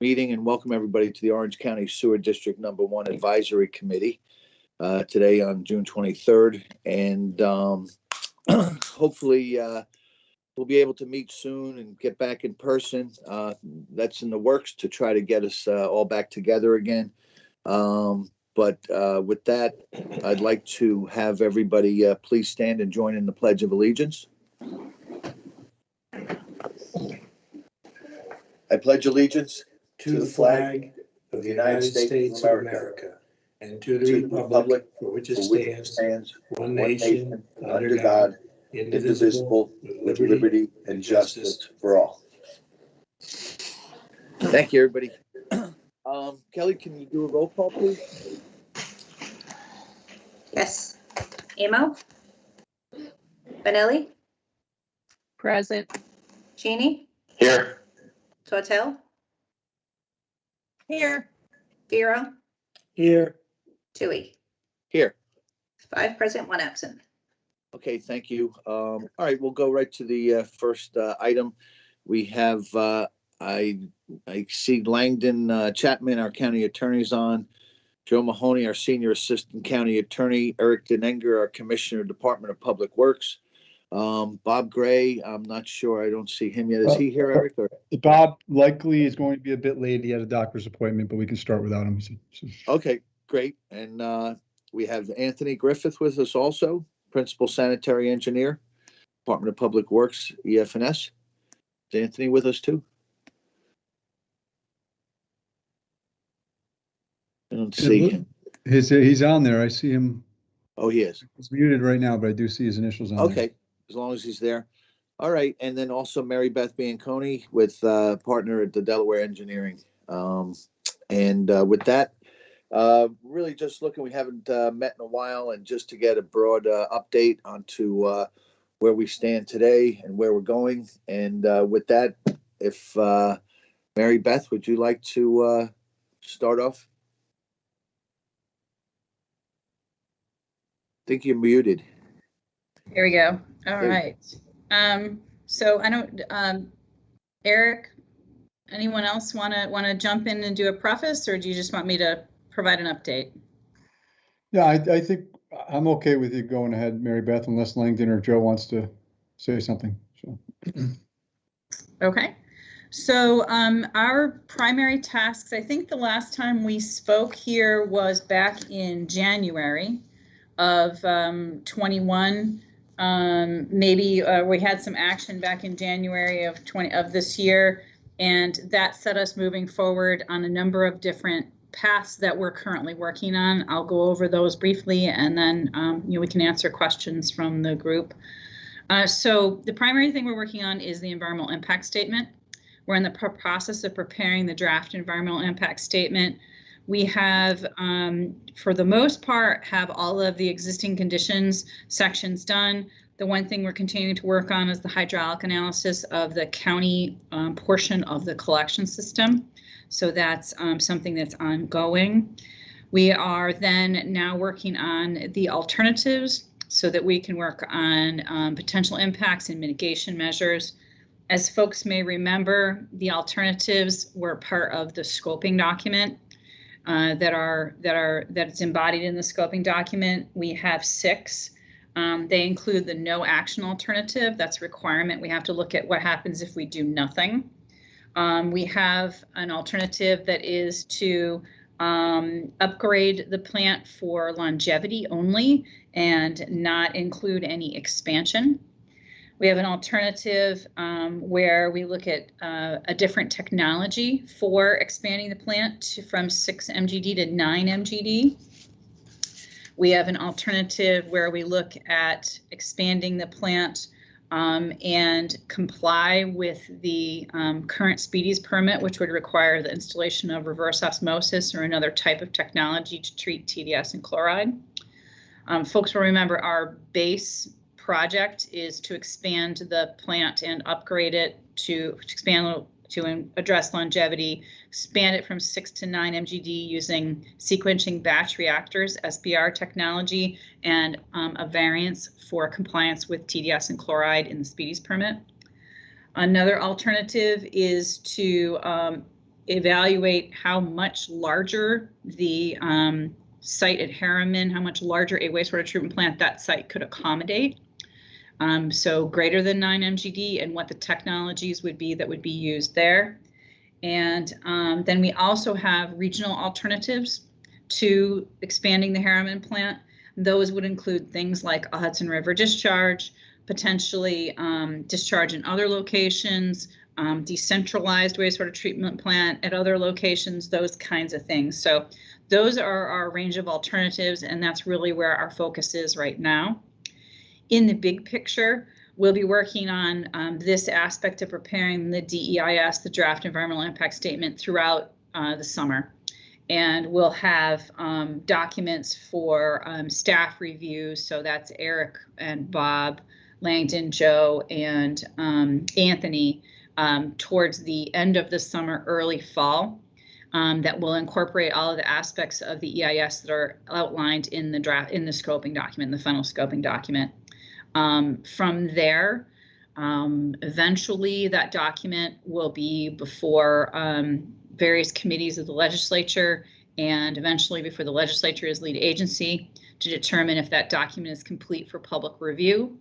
meeting and welcome everybody to the Orange County Sewer District Number 1 Advisory Committee today on June 23rd. And hopefully we'll be able to meet soon and get back in person. That's in the works to try to get us all back together again. But with that, I'd like to have everybody please stand and join in the Pledge of Allegiance. I pledge allegiance to the flag of the United States of America and to the republic for which it stands, one nation, under God, indivisible, with liberty and justice for all. Thank you, everybody. Kelly, can you do a roll call, please? Yes. Amo? Benelli? Present. Cheney? Here. Tortel? Here. Vero? Here. Tui? Here. 5 present, 1 absent. Okay, thank you. All right, we'll go right to the first item. We have, I see Langdon Chapman, our county attorney's on. Joe Mahoney, our senior assistant county attorney. Eric Denenger, our commissioner, Department of Public Works. Bob Gray, I'm not sure. I don't see him yet. Is he here, Eric? Or? Bob likely is going to be a bit late. He had a doctor's appointment, but we can start without him. Okay, great. And we have Anthony Griffith with us also, principal sanitary engineer, Department of Public Works, EF&S. Is Anthony with us too? I don't see him. He's on there. I see him. Oh, he is. He's muted right now, but I do see his initials on there. Okay, as long as he's there. All right, and then also Mary Beth Bianconi with partner at the Delaware Engineering. And with that, really just looking, we haven't met in a while, and just to get a broad update onto where we stand today and where we're going. And with that, if Mary Beth, would you like to start off? I think you're muted. Here we go. All right. So I don't, Eric, anyone else want to jump in and do a preface, or do you just want me to provide an update? Yeah, I think I'm okay with you going ahead, Mary Beth, unless Langdon or Joe wants to say something. So. Okay. So our primary tasks, I think the last time we spoke here was back in January of 21. Maybe we had some action back in January of this year, and that set us moving forward on a number of different paths that we're currently working on. I'll go over those briefly, and then we can answer questions from the group. So the primary thing we're working on is the environmental impact statement. We're in the process of preparing the draft environmental impact statement. We have, for the most part, have all of the existing conditions sections done. The one thing we're continuing to work on is the hydraulic analysis of the county portion of the collection system. So that's something that's ongoing. We are then now working on the alternatives so that we can work on potential impacts and mitigation measures. As folks may remember, the alternatives were part of the scoping document. That's embodied in the scoping document. We have 6. They include the no action alternative. That's a requirement. We have to look at what happens if we do nothing. We have an alternative that is to upgrade the plant for longevity only and not include any expansion. We have an alternative where we look at a different technology for expanding the plant from 6 MGD to 9 MGD. We have an alternative where we look at expanding the plant and comply with the current Speedies permit, which would require the installation of reverse osmosis or another type of technology to treat TDS and chloride. Folks will remember our base project is to expand the plant and upgrade it to expand to address longevity, expand it from 6 to 9 MGD using sequencing batch reactors, SBR technology, and a variance for compliance with TDS and chloride in the Speedies permit. Another alternative is to evaluate how much larger the site at Harriman, how much larger a wastewater treatment plant that site could accommodate. So greater than 9 MGD, and what the technologies would be that would be used there. And then we also have regional alternatives to expanding the Harriman plant. Those would include things like a Hudson River discharge, potentially discharge in other locations, decentralized wastewater treatment plant at other locations, those kinds of things. So those are our range of alternatives, and that's really where our focus is right now. In the big picture, we'll be working on this aspect of preparing the DEIS, the draft environmental impact statement, throughout the summer. And we'll have documents for staff review. So that's Eric and Bob, Langdon, Joe, and Anthony towards the end of the summer, early fall, that will incorporate all of the aspects of the EIS that are outlined in the draft, in the scoping document, the final scoping document. From there, eventually that document will be before various committees of the legislature, and eventually before the legislature as lead agency, to determine if that document is complete for public review.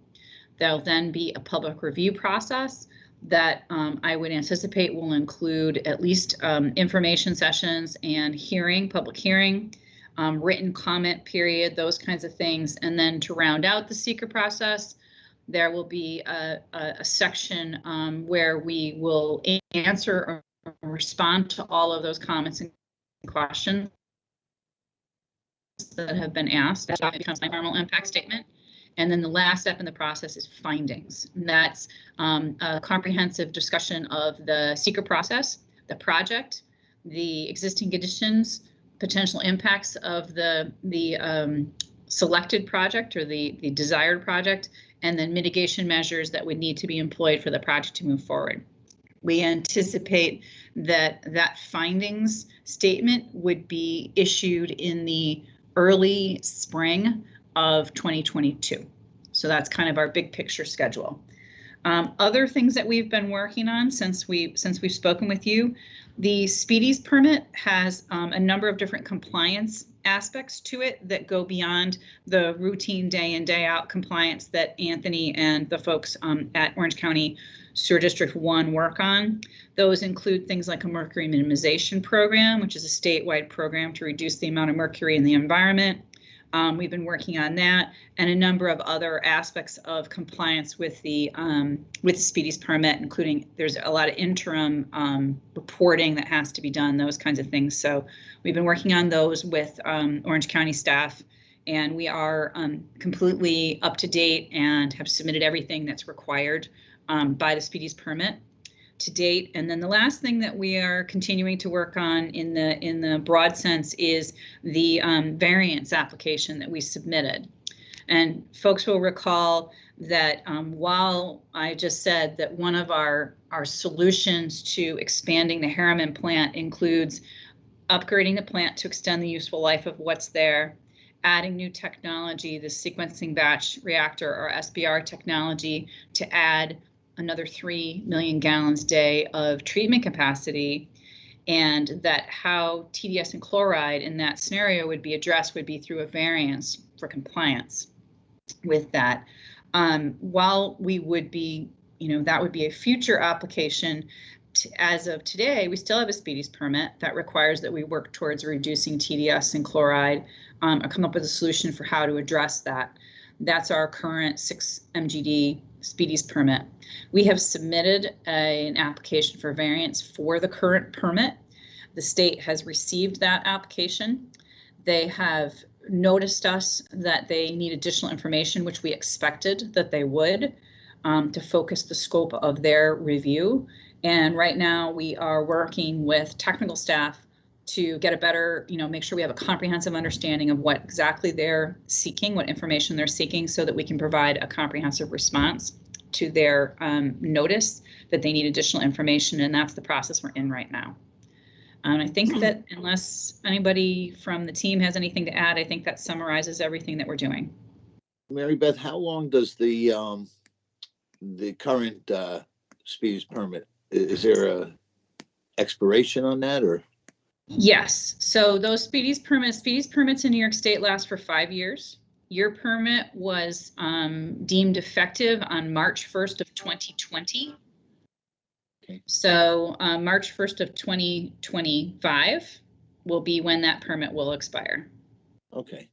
There'll then be a public review process that I would anticipate will include at least information sessions and hearing, public hearing, written comment period, those kinds of things. And then to round out the SEQR process, there will be a section where we will answer or respond to all of those comments and questions that have been asked. That becomes my environmental impact statement. And then the last step in the process is findings. And that's a comprehensive discussion of the SEQR process, the project, the existing conditions, potential impacts of the selected project or the desired project, and then mitigation measures that would need to be employed for the project to move forward. We anticipate that that findings statement would be issued in the early spring of 2022. So that's kind of our big picture schedule. Other things that we've been working on since we've spoken with you, the Speedies permit has a number of different compliance aspects to it that go beyond the routine day in, day out compliance that Anthony and the folks at Orange County Sewer District 1 work on. Those include things like a mercury minimization program, which is a statewide program to reduce the amount of mercury in the environment. We've been working on that, and a number of other aspects of compliance with the Speedies permit, including there's a lot of interim reporting that has to be done, those kinds of things. So we've been working on those with Orange County staff, and we are completely up to date and have submitted everything that's required by the Speedies permit to date. And then the last thing that we are continuing to work on in the broad sense is the variance application that we submitted. And folks will recall that while I just said that one of our solutions to expanding the Harriman plant includes upgrading the plant to extend the useful life of what's there, adding new technology, the sequencing batch reactor or SBR technology, to add another 3 million gallons a day of treatment capacity, and that how TDS and chloride in that scenario would be addressed would be through a variance for compliance with that. While we would be, that would be a future application. As of today, we still have a Speedies permit that requires that we work towards reducing TDS and chloride, or come up with a solution for how to address that. That's our current 6 MGD Speedies permit. We have submitted an application for variance for the current permit. The state has received that application. They have noticed us that they need additional information, which we expected that they would, to focus the scope of their review. And right now we are working with technical staff to get a better, make sure we have a comprehensive understanding of what exactly they're seeking, what information they're seeking, so that we can provide a comprehensive response to their notice that they need additional information. And that's the process we're in right now. And I think that unless anybody from the team has anything to add, I think that summarizes everything that we're doing. Mary Beth, how long does the current Speedies permit, is there expiration on that, or? Yes, so those speedies permits in New York State last for 5 years. Your permit was deemed effective on March 1st of 2020. Okay. So March 1st of 2025 will be when that permit will expire. Okay.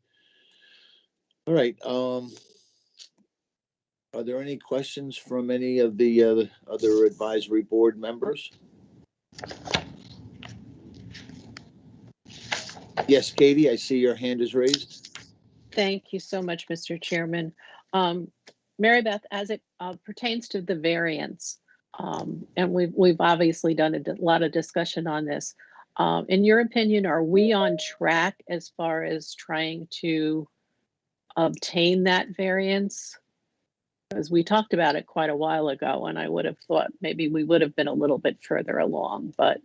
All right. Are there any questions from any of the other advisory board members? Yes, Katie, I see your hand is raised. Thank you so much, Mr. Chairman. Mary Beth, as it pertains to the variance, and we've obviously done a lot of discussion on this. In your opinion, are we on track as far as trying to obtain that variance? Because we talked about it quite a while ago, and I would have thought maybe we would have been a little bit further along, but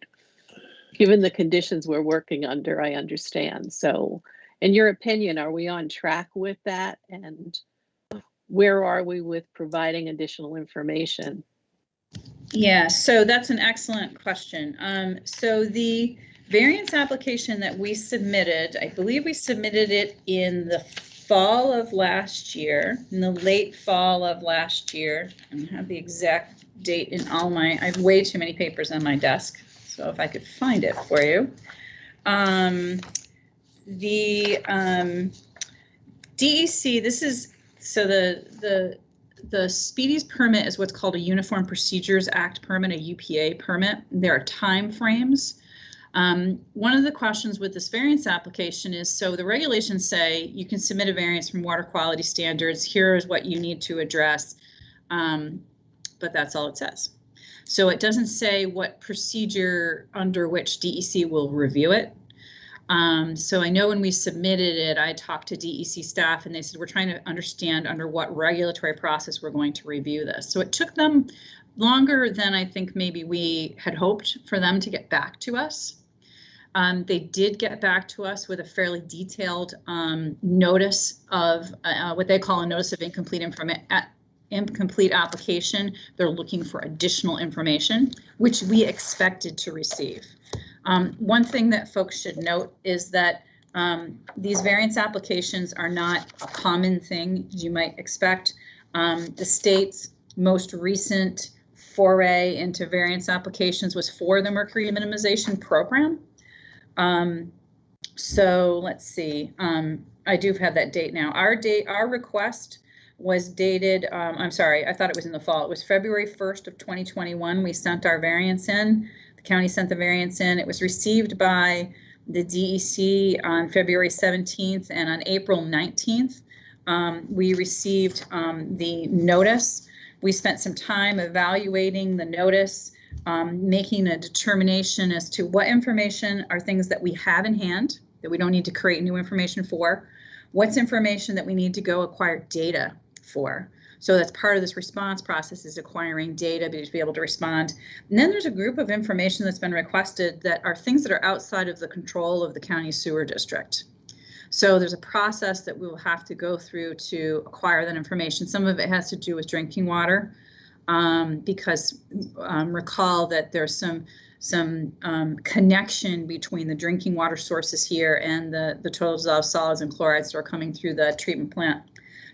given the conditions we're working under, I understand. So in your opinion, are we on track with that? And where are we with providing additional information? Yeah, so that's an excellent question. So the variance application that we submitted, I believe we submitted it in the fall of last year, in the late fall of last year. I don't have the exact date in all my, I have way too many papers on my desk. So if I could find it for you. The DEC, this is, so the Speedies permit is what's called a Uniform Procedures Act permit, a UPA permit. There are time frames. One of the questions with this variance application is, so the regulations say you can submit a variance from water quality standards. Here is what you need to address, but that's all it says. So it doesn't say what procedure under which DEC will review it. So I know when we submitted it, I talked to DEC staff and they said, we're trying to understand under what regulatory process we're going to review this. So it took them longer than I think maybe we had hoped for them to get back to us. They did get back to us with a fairly detailed notice of what they call a notice of incomplete application. They're looking for additional information, which we expected to receive. One thing that folks should note is that these variance applications are not a common thing as you might expect. The state's most recent foray into variance applications was for the mercury minimization program. So let's see, I do have that date now. Our request was dated, I'm sorry, I thought it was in the fall. It was February 1st of 2021. We sent our variance in. The county sent the variance in. It was received by the DEC on February 17th, and on April 19th, we received the notice. We spent some time evaluating the notice, making a determination as to what information are things that we have in hand that we don't need to create new information for, what's information that we need to go acquire data for. So that's part of this response process, is acquiring data to be able to respond. And then there's a group of information that's been requested that are things that are outside of the control of the county sewer district. So there's a process that we will have to go through to acquire that information. Some of it has to do with drinking water, because recall that there's some connection between the drinking water sources here and the total dissolved solids and chlorides that are coming through the treatment plant.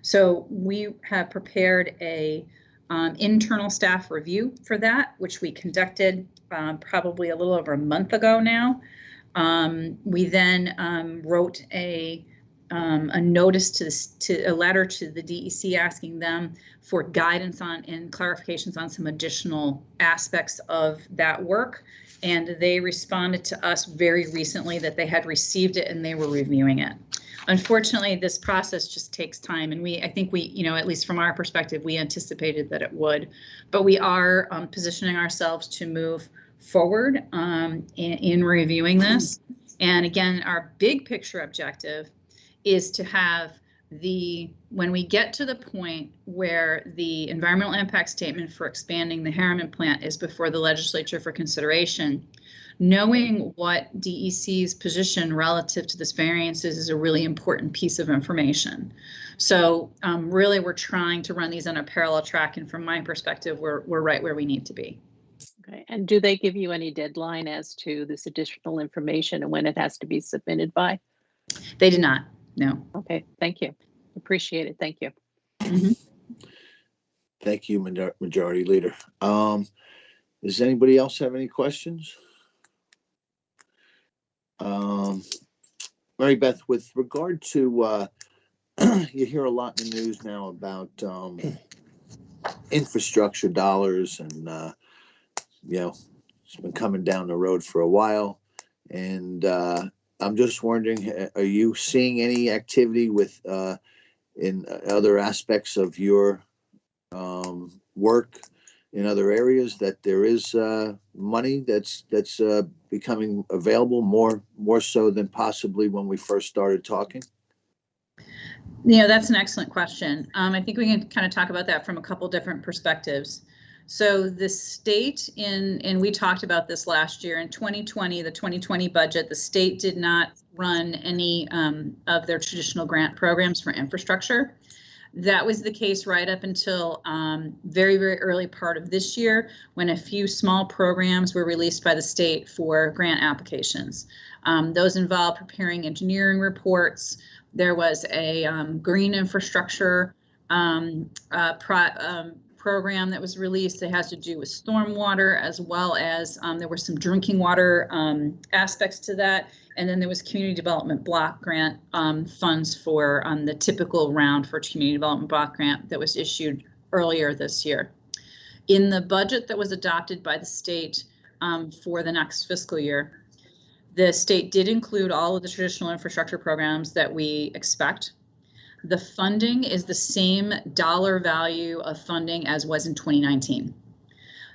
So we have prepared a internal staff review for that, which we conducted probably a little over a month ago now. We then wrote a notice to a letter to the DEC asking them for guidance on and clarifications on some additional aspects of that work. And they responded to us very recently that they had received it and they were reviewing it. Unfortunately, this process just takes time, and I think we, you know, at least from our perspective, we anticipated that it would, but we are positioning ourselves to move forward in reviewing this. And again, our big picture objective is to have when we get to the point where the environmental impact statement for expanding the Harriman plant is before the legislature for consideration, knowing what DEC's position relative to this variance is a really important piece of information. So really we're trying to run these on a parallel track, and from my perspective, we're right where we need to be. Okay, and do they give you any deadline as to this additional information and when it has to be submitted by? They did not, no. Okay, thank you. Appreciate it. Thank you. Thank you, Majority Leader. Does anybody else have any questions? Mary Beth, with regard to, you hear a lot in the news now about infrastructure dollars, and it's been coming down the road for a while. And I'm just wondering, are you seeing any activity with in other aspects of your work in other areas, that there is money that's becoming available more so than possibly when we first started talking? That's an excellent question. I think we can kind of talk about that from a couple different perspectives. So the state and we talked about this last year in 2020, the 2020 budget, the state did not run any of their traditional grant programs for infrastructure. That was the case right up until very, very early part of this year, when a few small programs were released by the state for grant applications. Those involved preparing engineering reports. There was a green infrastructure program that was released that has to do with stormwater, as well as there were some drinking water aspects to that. And then there was community development block grant funds for the typical round for community development block grant that was issued earlier this year. In the budget that was adopted by the state for the next fiscal year, the state did include all of the traditional infrastructure programs that we expect. The funding is the same dollar value of funding as was in 2019.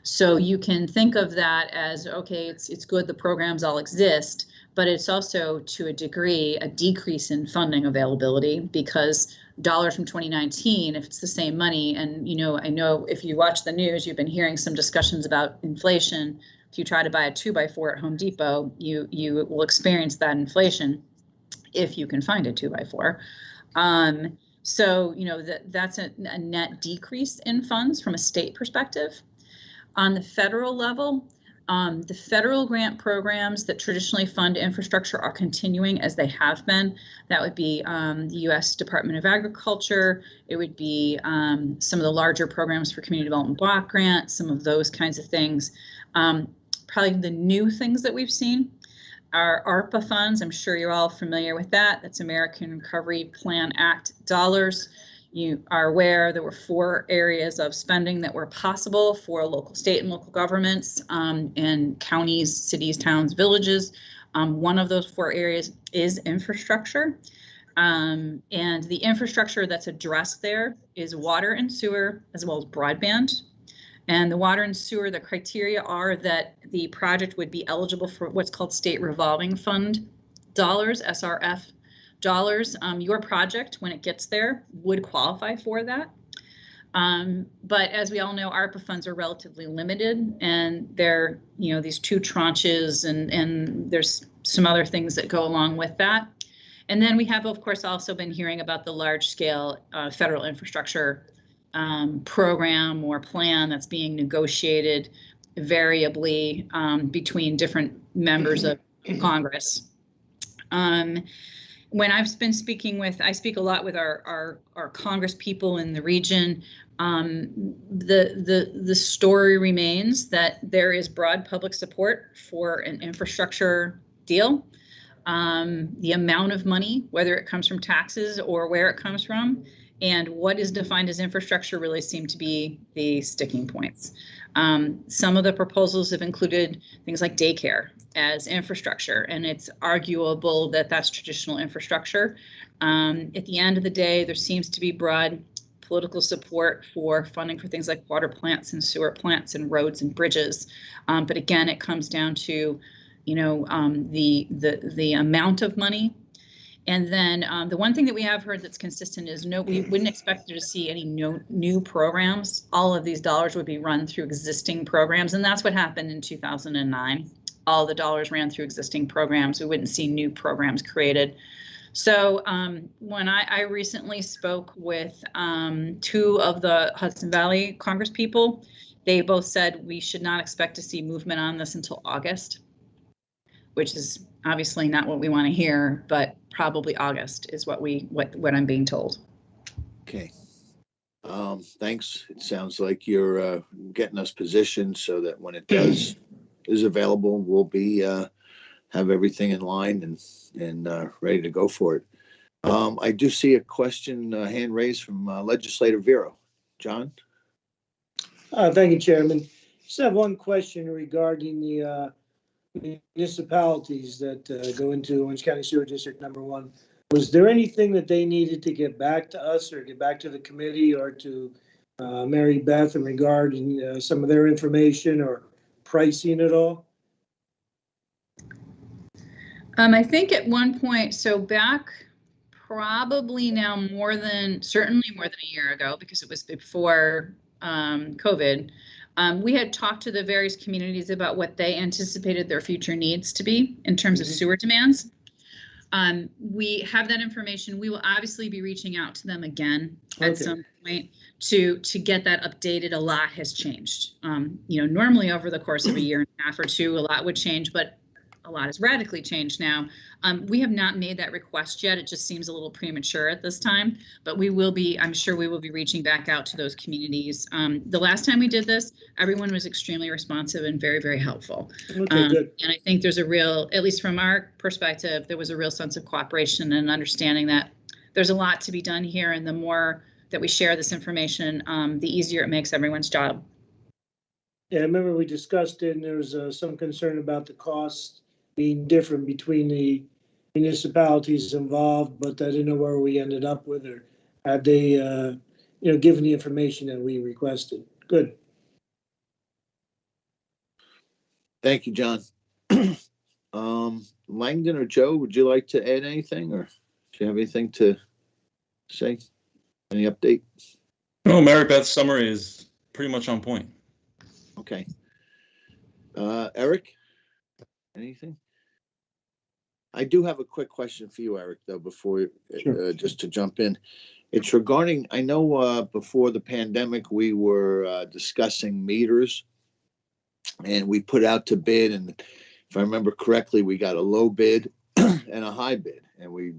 So you can think of that as, okay, it's good the programs all exist, but it's also to a degree a decrease in funding availability, because dollars from 2019, if it's the same money, and I know if you watch the news, you've been hearing some discussions about inflation. If you try to buy a 2x4 at Home Depot, you will experience that inflation if you can find a 2x4. So that's a net decrease in funds from a state perspective. On the federal level, the federal grant programs that traditionally fund infrastructure are continuing as they have been. That would be the U.S. Department of Agriculture. It would be some of the larger programs for community development block grants, some of those kinds of things. Probably the new things that we've seen are ARPA funds. I'm sure you're all familiar with that. That's American Recovery Plan Act dollars. You are aware there were 4 areas of spending that were possible for local, state, and local governments and counties, cities, towns, villages. One of those 4 areas is infrastructure. And the infrastructure that's addressed there is water and sewer, as well as broadband. And the water and sewer, the criteria are that the project would be eligible for what's called state revolving fund dollars, SRF dollars. Your project, when it gets there, would qualify for that. But as we all know, ARPA funds are relatively limited, and they're, these 2 tranches, and there's some other things that go along with that. And then we have, of course, also been hearing about the large scale federal infrastructure program or plan that's being negotiated variably between different members of Congress. When I've been speaking with, I speak a lot with our Congress people in the region. The story remains that there is broad public support for an infrastructure deal. The amount of money, whether it comes from taxes or where it comes from, and what is defined as infrastructure really seem to be the sticking points. Some of the proposals have included things like daycare as infrastructure, and it's arguable that that's traditional infrastructure. At the end of the day, there seems to be broad political support for funding for things like water plants and sewer plants and roads and bridges. But again, it comes down to, the amount of money. And then the one thing that we have heard that's consistent is we wouldn't expect to see any new programs. All of these dollars would be run through existing programs. And that's what happened in 2009. All the dollars ran through existing programs. We wouldn't see new programs created. So when I recently spoke with 2 of the Hudson Valley Congress people, They both said we should not expect to see movement on this until August, which is obviously not what we want to hear, but probably August is what I'm being told. Okay. Thanks. It sounds like you're getting us positioned so that when it is available, we'll be have everything in line and ready to go for it. I do see a question hand raised from Legislator Vero. John? Thank you, Chairman. Just have one question regarding the municipalities that go into Orange County Sewer District number 1. Was there anything that they needed to get back to us or get back to the committee or to Mary Beth in regarding some of their information or pricing at all? I think at one point, so back probably now certainly more than a year ago, because it was before COVID, we had talked to the various communities about what they anticipated their future needs to be in terms of sewer demands. We have that information. We will obviously be reaching out to them again at some point to get that updated. A lot has changed. Normally over the course of a year and a half or two, a lot would change, but a lot has radically changed now. We have not made that request yet. It just seems a little premature at this time, but I'm sure we will be reaching back out to those communities. The last time we did this, everyone was extremely responsive and very, very helpful. Okay, good. And I think there's at least from our perspective, there was a real sense of cooperation and understanding that there's a lot to be done here. And the more that we share this information, the easier it makes everyone's job. Yeah, I remember we discussed it and there was some concern about the costs being different between the municipalities involved, but I didn't know where we ended up with, or had they, given the information that we requested. Good. Thank you, John. Langdon or Joe, would you like to add anything, or do you have anything to say? Any update? No, Mary Beth's summary is pretty much on point. Okay. Eric, anything? I do have a quick question for you, Eric, though, before Sure. Just to jump in. It's regarding, I know before the pandemic, we were discussing meters and we put out to bid. And if I remember correctly, we got a low bid and a high bid. And we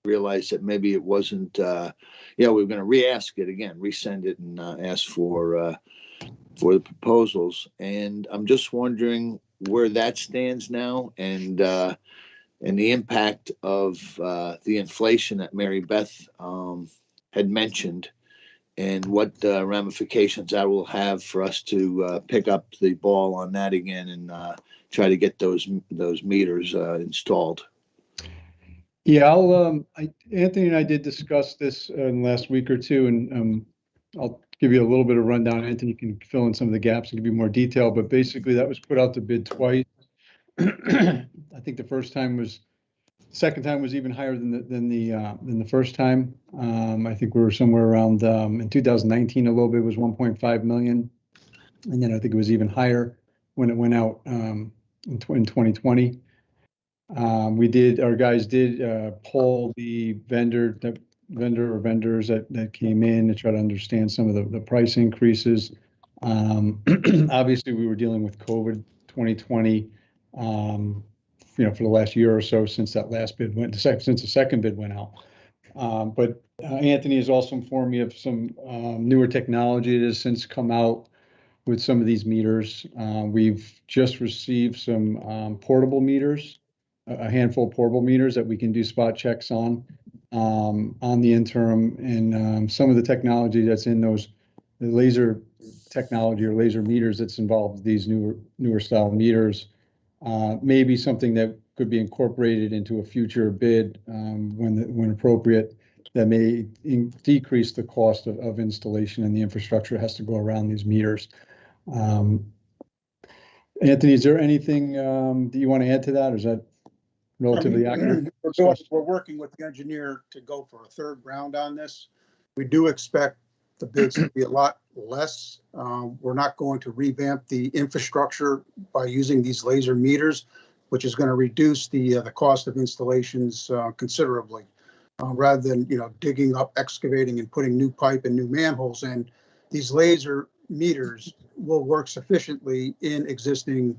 realized that maybe it wasn't, we were going to re-ask it again, resend it and ask for the proposals. And I'm just wondering where that stands now and the impact of the inflation that Mary Beth had mentioned and what ramifications that will have for us to pick up the ball on that again and try to get those meters installed. Yeah, Anthony and I did discuss this in the last week or two, and I'll give you a little bit of rundown. Anthony can fill in some of the gaps and give you more detail, but basically that was put out to bid twice. I think the second time was even higher than the first time. I think we were somewhere around in 2019, a little bit was 1.5 million, and then I think it was even higher when it went out in 2020. Our guys did poll the vendors that came in to try to understand some of the price increases. Obviously, we were dealing with COVID 2020. For the last year or so since that last bid since the second bid went out. But Anthony has also informed me of some newer technology that has since come out with some of these meters. We've just received some portable meters, a handful of portable meters that we can do spot checks on the interim, and some of the technology that's in the laser technology or laser meters that's involved with these newer style meters. Maybe something that could be incorporated into a future bid when appropriate, that may decrease the cost of installation and the infrastructure that has to go around these meters. Anthony, is there anything that you want to add to that, or is that relatively accurate? We're working with the engineer to go for a third round on this. We do expect the bids to be a lot less. We're not going to revamp the infrastructure by using these laser meters, which is going to reduce the cost of installations considerably. Rather than digging up, excavating, and putting new pipe and new manholes in, these laser meters will work sufficiently in existing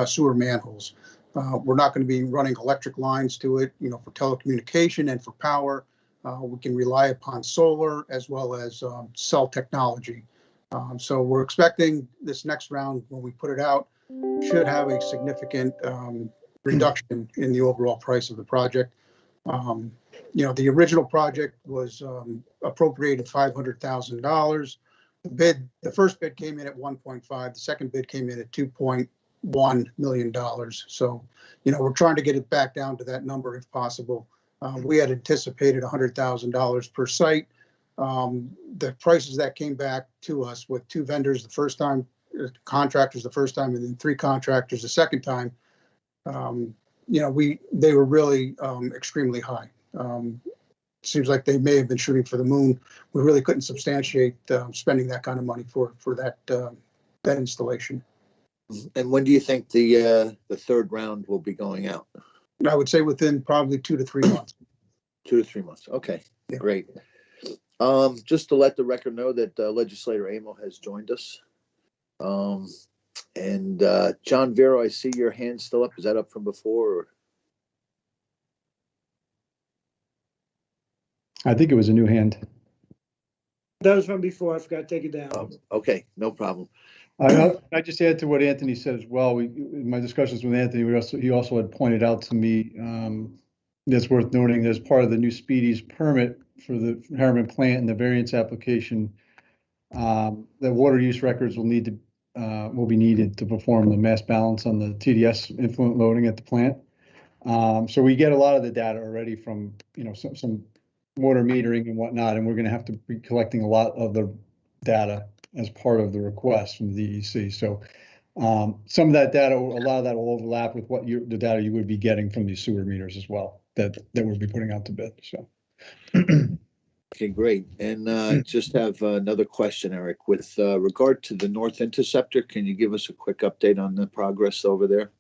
sewer manholes. We're not going to be running electric lines to it, for telecommunication and for power. We can rely upon solar as well as cell technology. So we're expecting this next round, when we put it out, should have a significant reduction in the overall price of the project. The original project was appropriated $500,000. The first bid came in at 1.5. The second bid came in at $2.1 million. So, we're trying to get it back down to that number if possible. We had anticipated $100,000 per site. The prices that came back to us with two vendors the first time, contractors the first time, and then three contractors the second time, they were really extremely high. Seems like they may have been shooting for the moon. We really couldn't substantiate spending that kind of money for that installation. And when do you think the third round will be going out? I would say within probably 2 to 3 months. 2 to 3 months. Okay, Yeah. Great. Just to let the record know that Legislator Amo has joined us. And John Vero, I see your hand still up. Is that up from before? Or? I think it was a new hand. That was from before. I forgot to take it down. Okay, no problem. I just add to what Anthony said as well. In my discussions with Anthony, he also had pointed out to me, that's worth noting, that as part of the new Speedies permit for the Harriman plant and the variance application, the water use records will be needed to perform the mass balance on the TDS influent loading at the plant. So we get a lot of the data already from, some water metering and whatnot, and we're going to have to be collecting a lot of the data as part of the request from the DEC. So some of that data, a lot of that will overlap with the data you would be getting from these sewer meters as well, that we'll be putting out to bid. So. Okay, great. And just have another question, Eric. With regard to the North Interceptor, can you give us a quick update on the progress over there?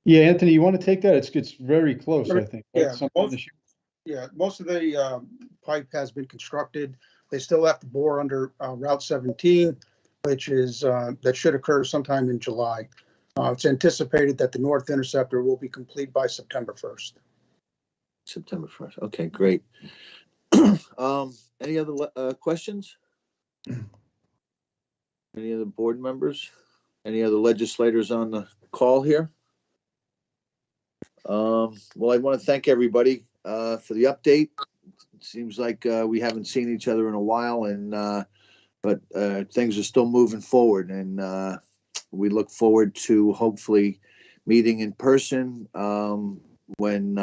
Yeah, Anthony, you want to take that? It's very close, I think. Right? Yeah, most of the pipe has been constructed. They still have to bore under Route 17, which is that should occur sometime in July. It's anticipated that the North Interceptor will be complete by September 1st. September 1st. Okay, great. Any other questions? Any other board members? Any other legislators on the call here? Well, I want to thank everybody for the update. It seems like we haven't seen each other in a while, but things are still moving forward, and we look forward to hopefully meeting in person when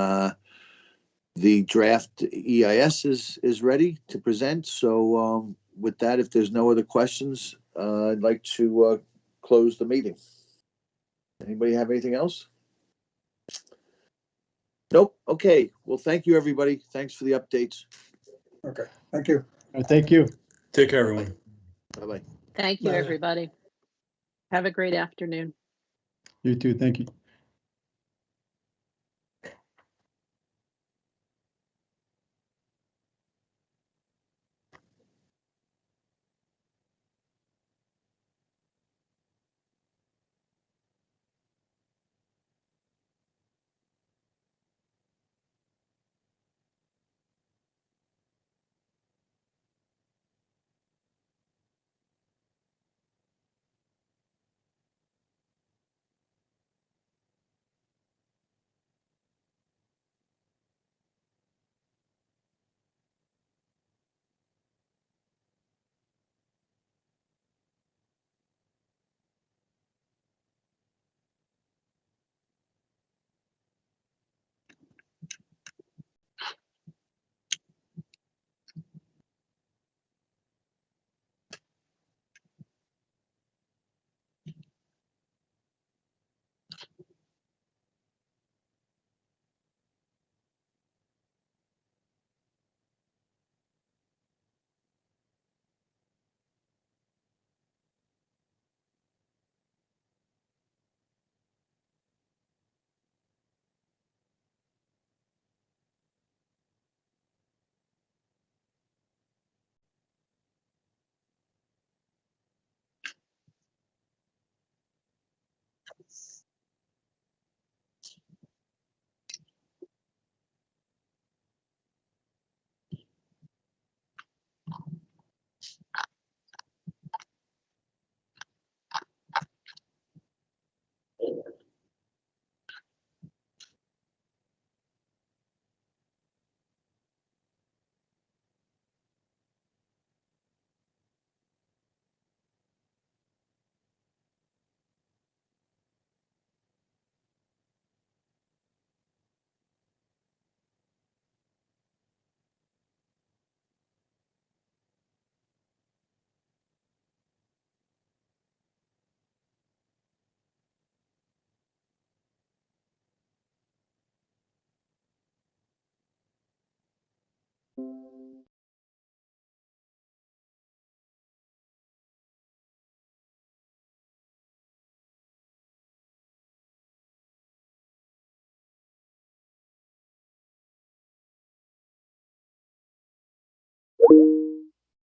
the draft EIS is ready to present. So with that, if there's no other questions, I'd like to close the meeting. Anybody have anything else? Nope. Okay. Well, thank you, everybody. Thanks for the updates. Okay. Thank you. Thank you. Take care, everyone. Bye-bye. Thank you, Bye. everybody. Have a great afternoon. You too. Thank you. you.